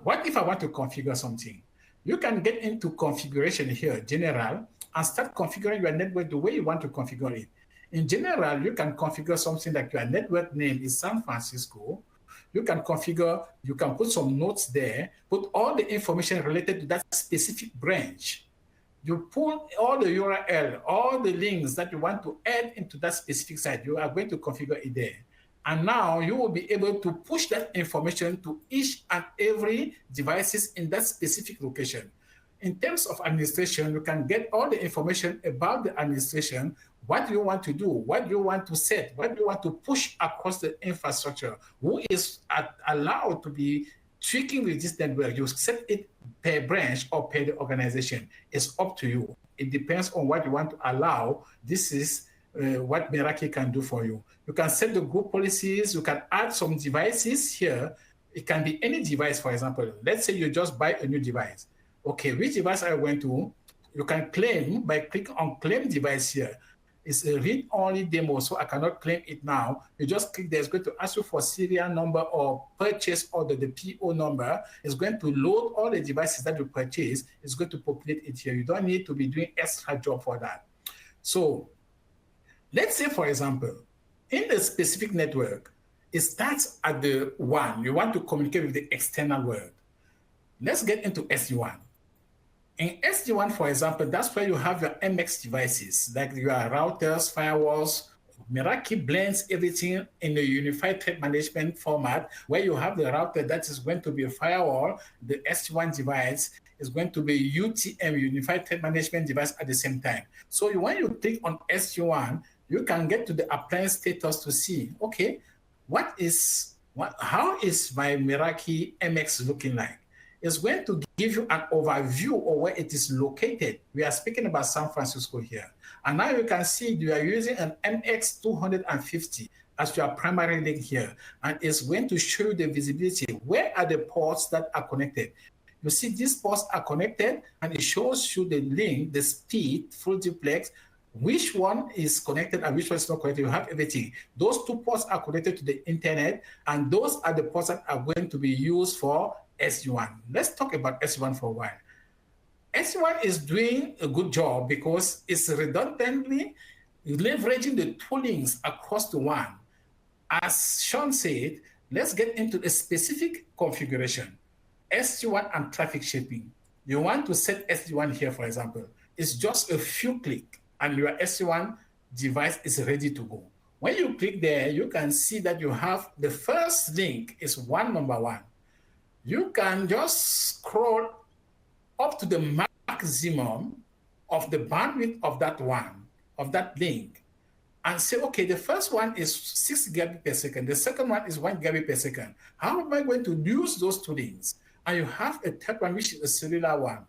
What if I want to configure something? You can get into configuration here, general, and start configuring your network the way you want to configure it. In general, you can configure something like your network name is San Francisco. You can configure, you can put some notes there, put all the information related to that specific branch. You pull all the URL, all the links that you want to add into that specific site. You are going to configure it there. And now you will be able to push that information to each and every devices in that specific location. In terms of administration, you can get all the information about the administration, what you want to do, what you want to set, what you want to push across the infrastructure, who is allowed to be tweaking with this network. You set it per branch or per the organization. It's up to you. It depends on what you want to allow. This is what Meraki can do for you. You can set the group policies. You can add some devices here. It can be any device, for example. Let's say you just buy a new device. Okay, which device are you going to? You can claim by clicking on claim device here. It's a read-only demo, so I cannot claim it now. You just click there. It's going to ask you for serial number or purchase order, the PO number. It's going to load all the devices that you purchase. It's going to populate it here. You don't need to be doing extra job for that. So let's say, for example, in the specific network, it starts at the one. You want to communicate with the external world. Let's get into SD1. In SD1, for example, that's where you have your MX devices, like your routers, firewalls. Meraki blends everything in a unified threat management format, where you have the router that is going to be a firewall, the SD1 device is going to be UTM, Unified Threat Management Device, at the same time. So when you click on SD1, you can get to the appliance status to see, okay, how is my Meraki MX looking like? It's going to give you an overview of where it is located. We are speaking about San Francisco here. And now you can see you are using an MX250 as your primary link here. And it's going to show you the visibility. Where are the ports that are connected? You see these ports are connected, and it shows you the link, the speed, full duplex, which one is connected and which one is not connected. You have everything. Those two ports are connected to the internet, and those are the ports that are going to be used for SD1. Let's talk about SD1 for a while. SD1 is doing a good job because it's redundantly leveraging the toolings across the WAN. As Sean said, let's get into a specific configuration. SD1 and traffic shaping. You want to set SD1 here, for example. It's just a few clicks, and your SD1 device is ready to go. When you click there, you can see that you have the first link is number one. You can just scroll up to the maximum of the bandwidth of that one, of that link, and say, okay, the first one is 6 gigabit per second. The second one is 1 gigabit per second. How am I going to use those two links? And you have a third one, which is a cellular one.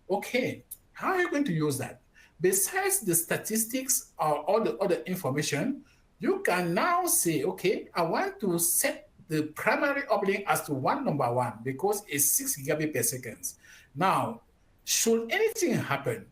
Okay, how are you going to use that? Besides the statistics or all the other information, you can now say, okay, I want to set the primary uplink as to number one because it's 6 gigabit per second. Now, should anything happen,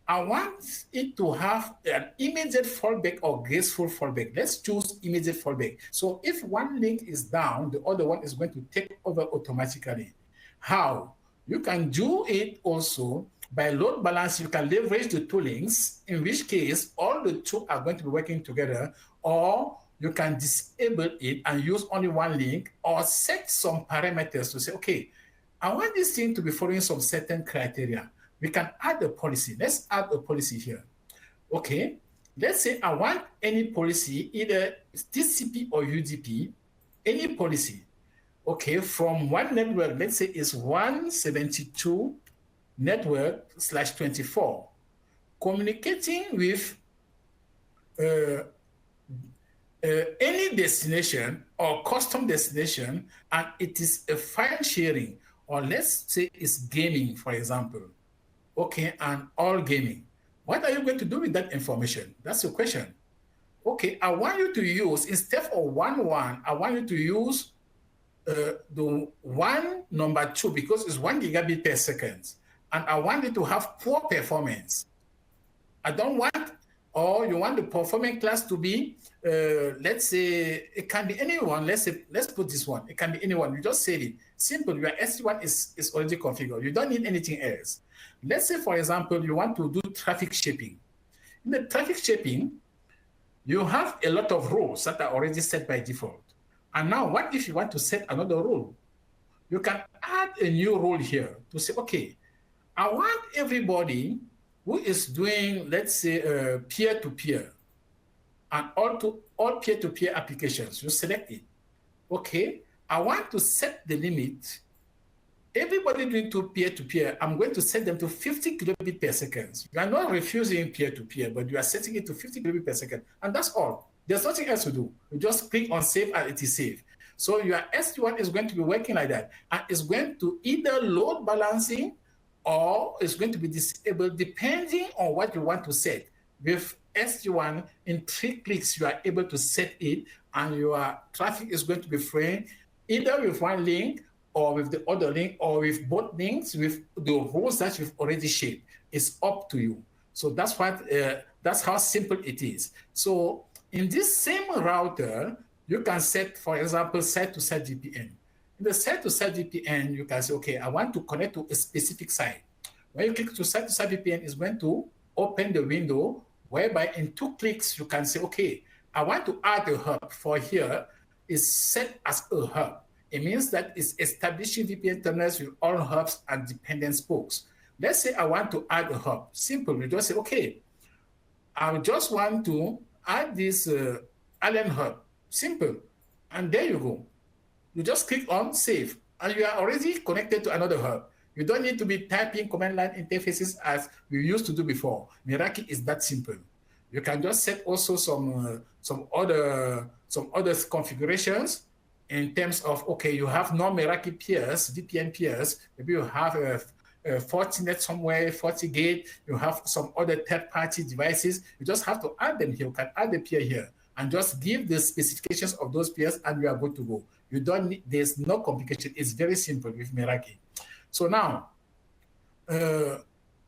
I want it to have an immediate fallback or graceful fallback. Let's choose immediate fallback. So if one link is down, the other one is going to take over automatically. How? You can do it also by load balance. You can leverage the two links, in which case all the two are going to be working together, or you can disable it and use only one link, or set some parameters to say, okay, I want this thing to be following some certain criteria. We can add a policy. Let's add a policy here. Okay, let's say I want any policy, either TCP or UDP, any policy. Okay, from one network, let's say it's 172 network/24, communicating with any destination or custom destination, and it is a file sharing, or let's say it's gaming, for example. Okay, and all gaming. What are you going to do with that information? That's the question. Okay, I want you to use, instead of 1.1, I want you to use the number 2 because it's 1 gigabit per second. And I want it to have poor performance. I don't want, or you want the performance class to be, let's say, it can be anyone. Let's put this one. It can be anyone. You just say it. Simple. Your SD1 is already configured. You don't need anything else. Let's say, for example, you want to do traffic shaping. In the traffic shaping, you have a lot of rules that are already set by default. And now, what if you want to set another rule? You can add a new rule here to say, okay, I want everybody who is doing, let's say, peer-to-peer, and all peer-to-peer applications, you select it. Okay, I want to set the limit. Everybody doing peer-to-peer, I'm going to set them to 50 kilobit per second. You are not refusing peer-to-peer, but you are setting it to 50 kilobit per second. And that's all. There's nothing else to do. You just click on save and it is saved. So your SD1 is going to be working like that. And it's going to either load balancing or it's going to be disabled depending on what you want to set. With SD1, in 3 clicks, you are able to set it, and your traffic is going to be flowing either with one link or with the other link, or with both links, with the rules that you've already shaped. It's up to you. So that's how simple it is. So in this same router, you can set, for example, site-to-site VPN. In the site-to-site VPN, you can say, okay, I want to connect to a specific site. When you click to site-to-site VPN, it's going to open the window whereby in 2 clicks, you can say, okay, I want to add a hub. For here, it's set as a hub. It means that it's establishing VPN terminals with all hubs and dependent spokes. Let's say I want to add a hub. Simple. You just say, okay, I just want to add this Allen hub. Simple. And there you go. You just click on save, and you are already connected to another hub. You don't need to be typing command line interfaces as we used to do before. Meraki is that simple. You can just set also some other configurations in terms of, okay, you have non-Meraki peers, VPN peers. Maybe you have a Fortinet somewhere, FortiGate. You have some other third-party devices. You just have to add them here. You can add the peer here and just give the specifications of those peers, and you are good to go. You don't need, there's no complication. It's very simple with Meraki. So now,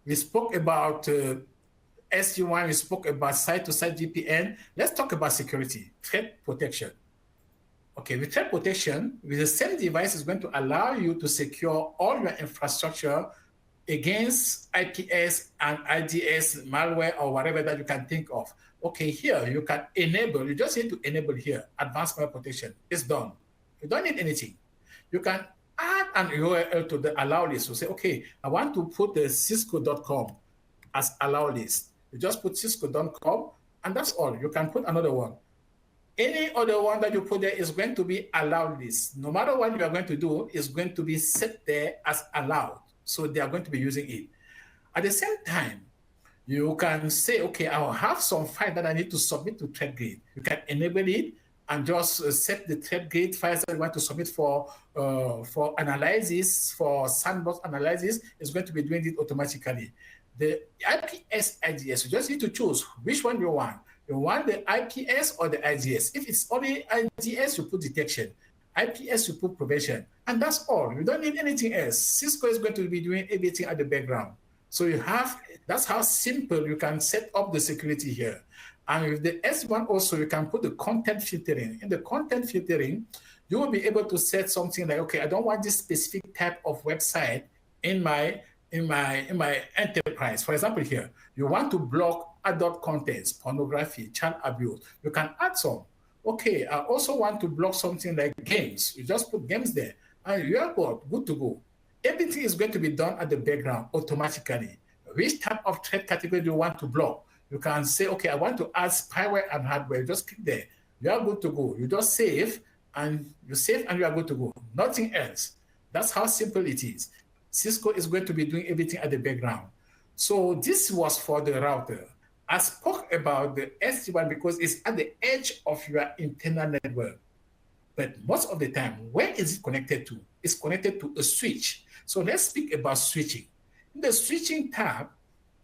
we spoke about SD-WAN, we spoke about site-to-site VPN. Let's talk about security, threat protection. Okay, with threat protection, with the same device is going to allow you to secure all your infrastructure against IPS and IDS malware or whatever that you can think of. Okay, here you can enable, you just need to enable here, advanced malware protection. It's done. You don't need anything. You can add an URL to the allow list. So say, okay, I want to put the cisco.com as allow list. You just put cisco.com, and that's all. You can put another one. Any other one that you put there is going to be allowed list. No matter what you are going to do, is going to be set there as allowed. So they are going to be using it. At the same time, you can say, okay, I'll have some file that I need to submit to ThreatGrid. You can enable it and just set the ThreatGrid files that you want to submit for analysis, for sandbox analysis. Is going to be doing it automatically. The IPS IDS, you just need to choose which one you want. You want the IPS or the IDS. If it's only IDS, you put detection. IPS, you put prevention. And that's all. You don't need anything else. Cisco is going to be doing everything at the background. So you have, that's how simple you can set up the security here. And with the S1 also, you can put the content filtering. In the content filtering, you will be able to set something like, okay, I don't want this specific type of website in my enterprise. For example, here, you want to block adult contents, pornography, child abuse. You can add some. Okay, I also want to block something like games. You just put games there, and you are good to go. Everything is going to be done at the background automatically. Which type of threat category do you want to block? You can say, okay, I want to add spyware and hardware. You just click there. You are good to go. You just save, and you save, and you are good to go. Nothing else. That's how simple it is. Cisco is going to be doing everything at the background. So this was for the router. I spoke about the SD-WAN because it's at the edge of your internal network. But most of the time, where is it connected to? It's connected to a switch. So let's speak about switching. In the switching tab,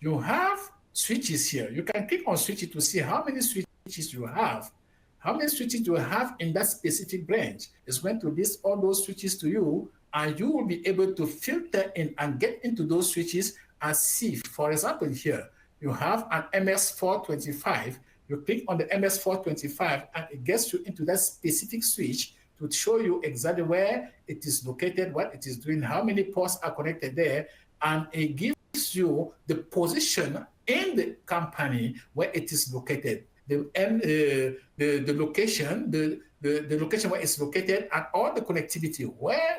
you have switches here. You can click on switches to see how many switches you have. How many switches you have in that specific branch. It's going to list all those switches to you, and you will be able to filter in and get into those switches and see. For example, here, you have an MS425. You click on the MS425, and it gets you into that specific switch to show you exactly where it is located, what it is doing, how many ports are connected there, and it gives you the position in the company where it is located, the location, the location where it's located, and all the connectivity,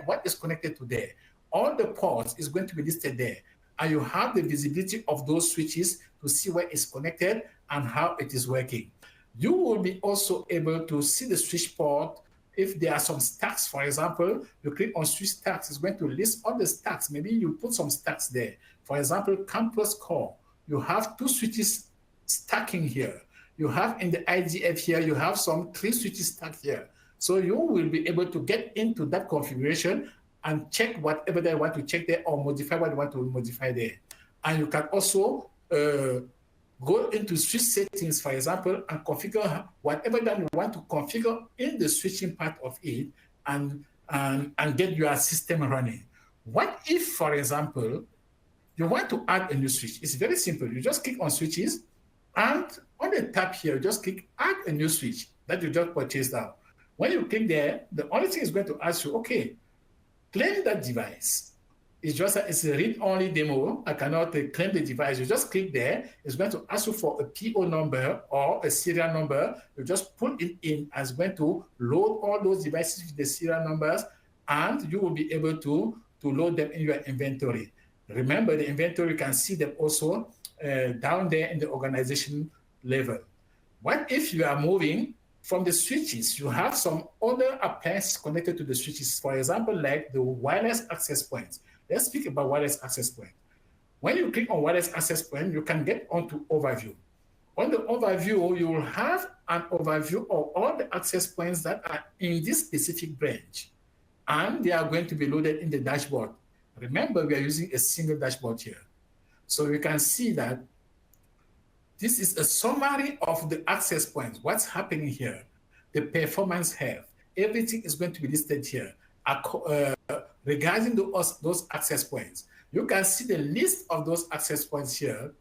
what is connected to there. All the ports is going to be listed there. And you have the visibility of those switches to see where it's connected and how it is working. You will be also able to see the switch port. If there are some stacks, for example, you click on switch stacks, it's going to list all the stacks. Maybe you put some stacks there. For example, campus core, you have 2 switches stacking here. You have in the IDF here, you have some 3 switches stacked here. So you will be able to get into that configuration and check whatever they want to check there or modify what you want to modify there. And you can also go into switch settings, for example, and configure whatever that you want to configure in the switching part of it and get your system running. What if, for example, you want to add a new switch? It's very simple. You just click on switches, and on the tab here, you just click add a new switch that you just purchased now. When you click there, the only thing is going to ask you, okay, claim that device. It's a read-only demo. I cannot claim the device. You just click there. It's going to ask you for a PO number or a serial number. You just put it in, and it's going to load all those devices with the serial numbers, and you will be able to load them in your inventory. Remember, the inventory, you can see them also down there in the organization level. What if you are moving from the switches? You have some other appliances connected to the switches, for example, like the wireless access points. let's speak about wireless access point. When you click on wireless access point, you can get onto overview. On the overview, you will have an overview of all the access points that are in this specific branch, and they are going to be loaded in the dashboard. Remember, we are using a single dashboard here. So you can see that this is a summary of the access points, what's happening here, the performance health. Everything is going to be listed here regarding those access points. You can see the list of those access points here,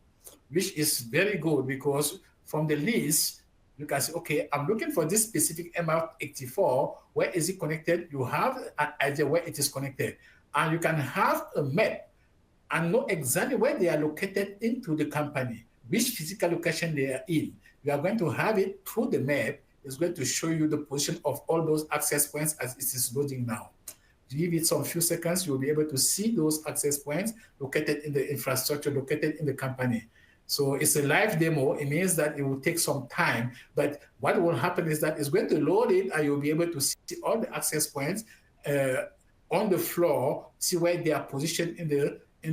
which is very good because from the list, you can say, okay, I'm looking for this specific MR84. Where is it connected? You have an idea where it is connected. And you can have a map and know exactly where they are located into the company, which physical location they are in. You are going to have it through the map. It's going to show you the position of all those access points as it is loading now. Give it some few seconds, you'll be able to see those access points located in the infrastructure, located in the company. So it's a live demo. It means that it will take some time, but what will happen is that it's going to load it and you'll be able to see all the access points on the floor, see where they are positioned in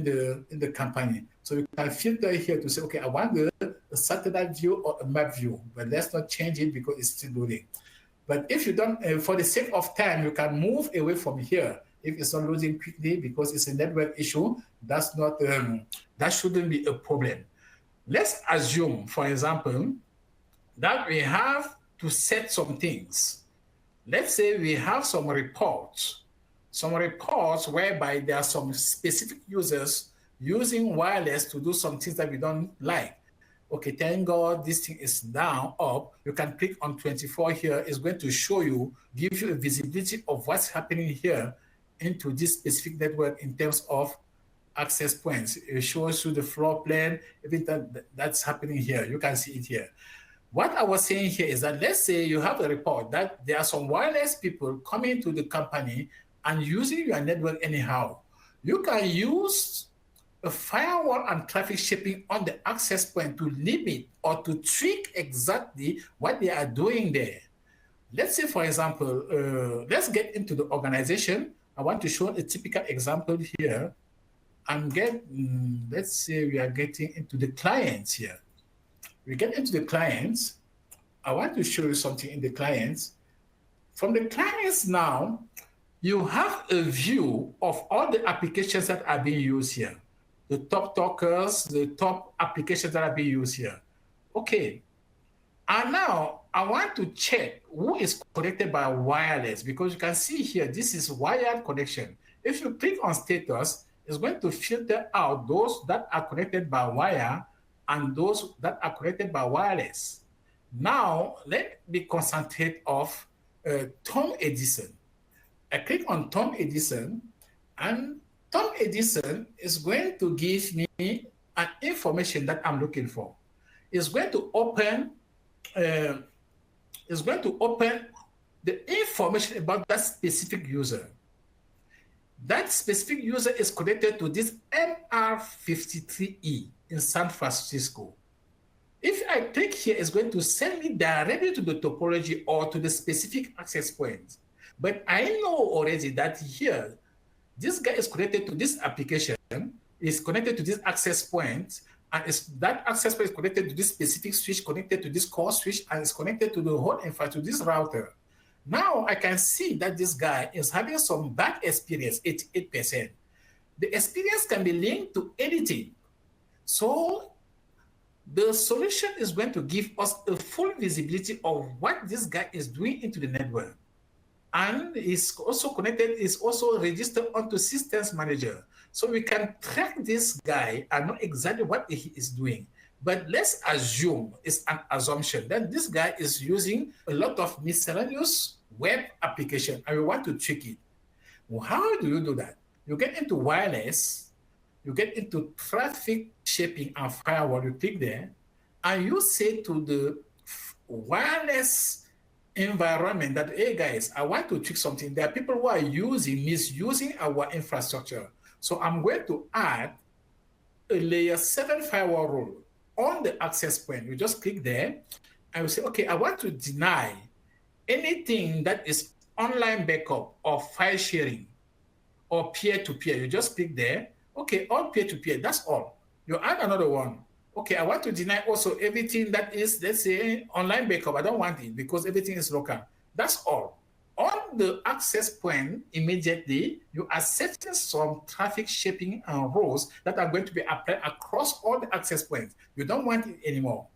the company. So you can filter here to say, okay, I want a satellite view or a map view, but let's not change it because it's still loading. But if you don't, for the sake of time, you can move away from here if it's not loading quickly because it's a network issue. That's not, that shouldn't be a problem. Let's assume, for example, that we have to set some things. Let's say we have some reports whereby there are some specific users using wireless to do some things that we don't like. Okay, thank God this thing is down, up. You can click on 24 here. It's going to show you, give you a visibility of what's happening here into this specific network in terms of access points. It shows you the floor plan, everything that's happening here. You can see it here. What I was saying here is that let's say you have a report that there are some wireless people coming to the company and using your network anyhow. You can use a firewall and traffic shaping on the access point to limit or to tweak exactly what they are doing there. Let's say, for example, let's get into the organization. I want to show a typical example here. Let's say we are getting into the clients here. We get into the clients. I want to show you something in the clients. From the clients now, you have a view of all the applications that are being used here. The top talkers, the top applications that are being used here. Okay. And now I want to check who is connected by wireless because you can see here, this is wired connection. If you click on status, it's going to filter out those that are connected by wire and those that are connected by wireless. Now, let me concentrate on Tom Edison. I click on Tom Edison, and Tom Edison is going to give me an information that I'm looking for. It's going to open the information about that specific user. That specific user is connected to this MR53E in San Francisco. If I click here, it's going to send me directly to the topology or to the specific access point. But I know already that here, this guy is connected to this application, is connected to this access point, and that access point is connected to this specific switch, connected to this core switch, and is connected to the whole infrastructure, to this router. Now I can see that this guy is having some bad experience, 88%. The experience can be linked to anything. So the solution is going to give us a full visibility of what this guy is doing into the network. And is also connected, is also registered onto Systems Manager. So we can track this guy and know exactly what he is doing. But let's assume, it's an assumption, that this guy is using a lot of miscellaneous web application and we want to check it. Well, how do you do that? You get into wireless, you get into traffic shaping and firewall, you click there, and you say to the wireless environment that, hey guys, I want to check something. There are people who are misusing our infrastructure. So I'm going to add a layer 7 firewall rule on the access point. You just click there and you say, okay, I want to deny anything that is online backup or file sharing or peer-to-peer. You just click there. Okay, all peer-to-peer, that's all. You add another one. Okay, I want to deny also everything that is, let's say, online backup. I don't want it because everything is local. That's all. On the access point, immediately, you are setting some traffic shaping and rules that are going to be applied across all the access points. You don't want it anymore.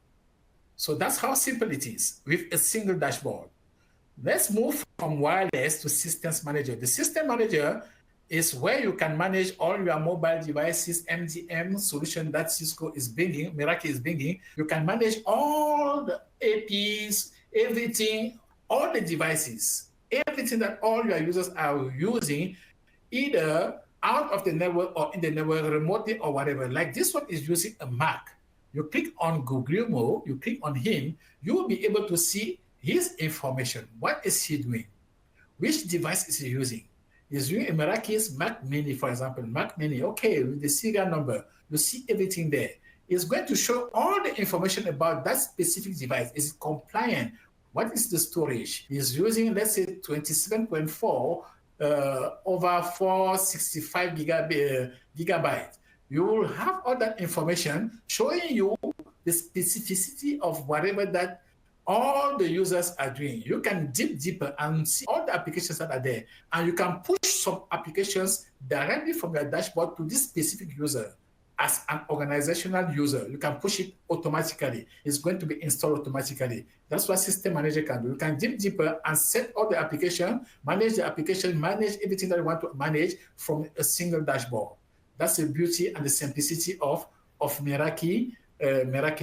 So that's how simple it is with a single dashboard. Let's move from wireless to systems manager. The system manager is where you can manage all your mobile devices, MDM solution that Cisco is bringing, Meraki is bringing. You can manage all the APs, everything, all the devices, everything that all your users are using, either out of the network or in the network remotely or whatever. Like this one is using a Mac. You click on Guglielmo, you click on him, you will be able to see his information. What is he doing? Which device is he using? He's using Meraki's Mac Mini, for example. Mac Mini, okay, with the serial number, you see everything there. It's going to show all the information about that specific device. Is it compliant? What is the storage? He's using, let's say, 27.4 over 465 gigabytes. You will have all that information showing you the specificity of whatever that all the users are doing. You can dig deeper and see all the applications that are there. And you can push some applications directly from your dashboard to this specific user. As an organizational user, you can push it automatically. It's going to be installed automatically. That's what System Manager can do. You can dig deeper and set all the application, manage everything that you want to manage from a single dashboard. That's the beauty and the simplicity of Meraki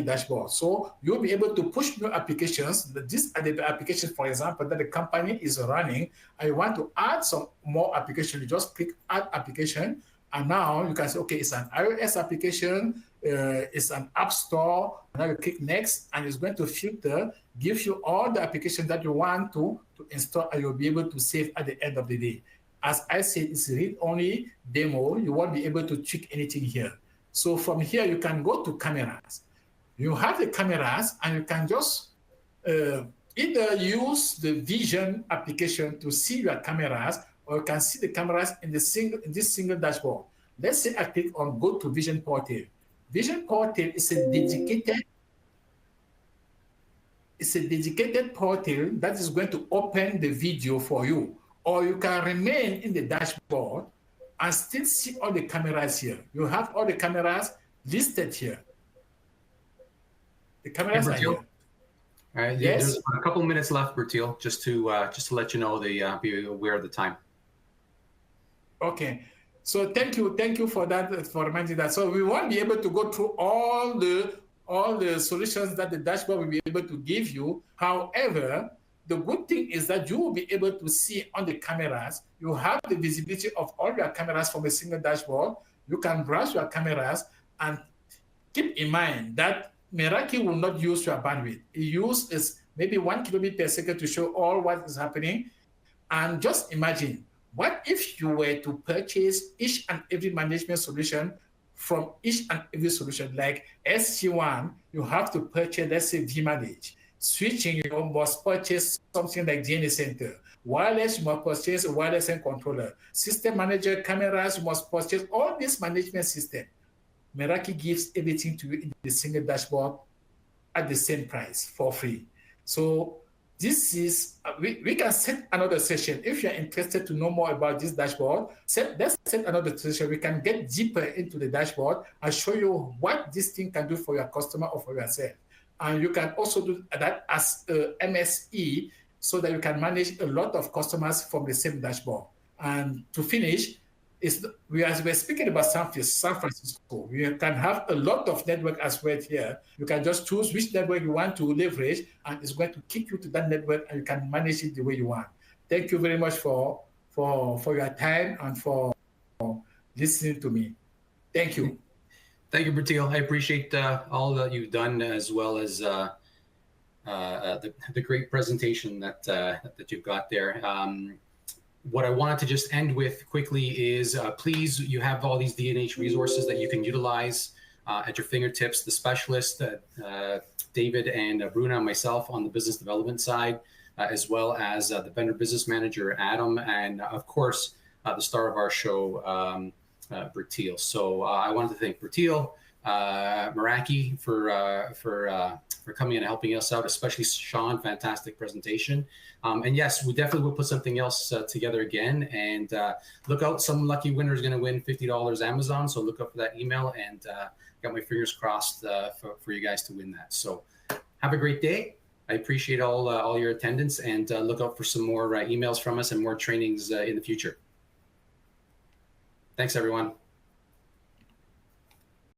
dashboard. So you'll be able to push new applications. These are the applications, for example, that the company is running. I want to add some more application. You just click Add Application, and now you can say, okay, it's an iOS application, it's an app store. Now you click Next, and it's going to filter, give you all the applications that you want to install, and you'll be able to save at the end of the day. As I said, it's a read-only demo. You won't be able to tweak anything here. So from here, you can go to cameras. You have the cameras, and you can just either use the Vision application to see your cameras, or you can see the cameras in this single dashboard. Let's say I click on Go to Vision Portal. Vision Portal is a dedicated portal that is going to open the video for you. Or you can remain in the dashboard and still see all the cameras here. You have all the cameras listed here. The cameras are here. Yes? There's a couple minutes left, Bertil, just to let you know, be aware of the time. Okay. So thank you for that, for reminding that. So we won't be able to go through all the solutions that the dashboard will be able to give you. However, the good thing is that you will be able to see on the cameras. You have the visibility of all your cameras from a single dashboard. You can browse your cameras, and keep in mind that Meraki will not use your bandwidth. It uses maybe 1 kilobit per second to show all what is happening. And just imagine, what if you were to purchase each and every management solution from each and every solution? Like SG1, you have to purchase, let's say, vManage. Switching, you must purchase something like DNA Center. Wireless, you must purchase a wireless and controller. System manager, cameras, you must purchase all this management system. Meraki gives everything to you in the single dashboard at the same price for free. So this is, we can set another session. If you're interested to know more about this dashboard, let's set another session. We can get deeper into the dashboard and show you what this thing can do for your customer or for yourself. And you can also do that as a MSE so that you can manage a lot of customers from the same dashboard. And to finish, we're speaking about San Francisco. You can have a lot of network as well here. You can just choose which network you want to leverage, and it's going to kick you to that network, and you can manage it the way you want. Thank you very much for your time and for listening to me. Thank you. Thank you, Bertil. I appreciate all that you've done, as well as the great presentation that you've got there. What I wanted to just end with quickly is, please, you have all these D&H resources that you can utilize at your fingertips. The specialists, David and Bruna, and myself on the business development side, as well as the vendor business manager, Adam, and of course, the star of our show, Bertil. So I wanted to thank Bertil, Meraki for coming in and helping us out, especially Sean. Fantastic presentation. And yes, we definitely will put something else together again. And look out, some lucky winner is going to win $50 Amazon. So look out for that email, and got my fingers crossed for you guys to win that. So have a great day. I appreciate all your attendance, and look out for some more emails from us and more trainings in the future. Thanks, everyone.